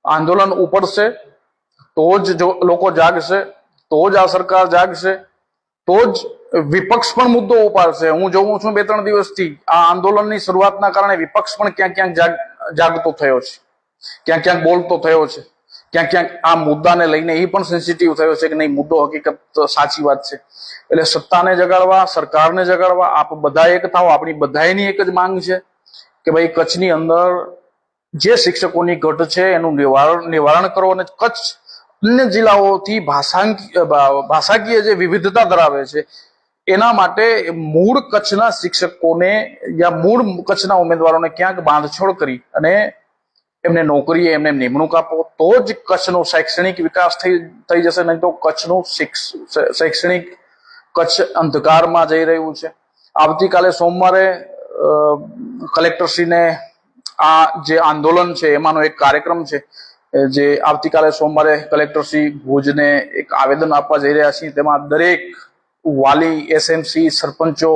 આંદોલન ઉપડશે તો જ જો લોકો જાગશે, તો જ આ સરકાર જાગશે, તો જ વિપક્ષ પણ મુદ્દો ઉપાડશે. હું જોઉં છું 2-3 દિવસથી આ આંદોલનની શરૂઆતના કારણે વિપક્ષ પણ ક્યાંક ક્યાંક જાગતો થયો છે, ક્યાંક ક્યાંક બોલતો થયો છે, ક્યાંક ક્યાંક આ મુદ્દાને લઈને એ પણ સેન્સિટિવ થયો છે કે નહીં, મુદ્દો હકીકત સાચી વાત છે. એટલે સત્તાને જગાડવા, સરકારને જગાડવા, આપ બધા એક થાવ. આપણી બધાની એક જ માંગ છે કે ભાઈ કચ્છની અંદર જે શિક્ષકોની ઘટ છે એનું નિવારણ કરો, અને કચ્છ અન્ય જિલ્લાઓથી ભાષાકીય જે વિવિધતા ધરાવે છે એના માટે મૂળ કચ્છના શિક્ષકોને યા મૂળ કચ્છના ઉમેદવારોને ક્યાંક બાંધછોડ કરી અને એમને નોકરીએ એમને નિમણૂક આપો, તો જ કચ્છનો શૈક્ષણિક વિકાસ થઈ જશે. નહીં તો કચ્છનું શૈક્ષણિક કચ્છ અંધકારમાં જઈ રહ્યું છે. આવતીકાલે સોમવારે કલેક્ટરશ્રીને આ જે આંદોલન છે એમાંનો એક કાર્યક્રમ છે, જે આવતીકાલે સોમવારે કલેક્ટરશ્રી ભુજને એક આવેદન આપવા જઈ રહ્યા છીએ. તેમાં દરેક વાલી, એસએમસી, સરપંચો,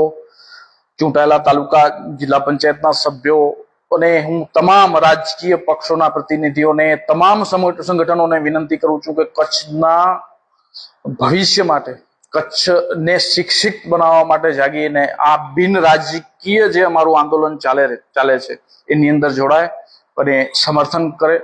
ચૂંટાયેલા તાલુકા જિલ્લા પંચાયતના સભ્યો અને હું તમામ રાજકીય પક્ષોના પ્રતિનિધિઓને, તમામ સંગઠનોને વિનંતી કરું છું કે કચ્છના ભવિષ્ય માટે, કચ્છને શિક્ષિત બનાવવા માટે જાગીને આ બિન રાજકીય જે અમારું આંદોલન ચાલે છે એની અંદર જોડાય અને સમર્થન કરે.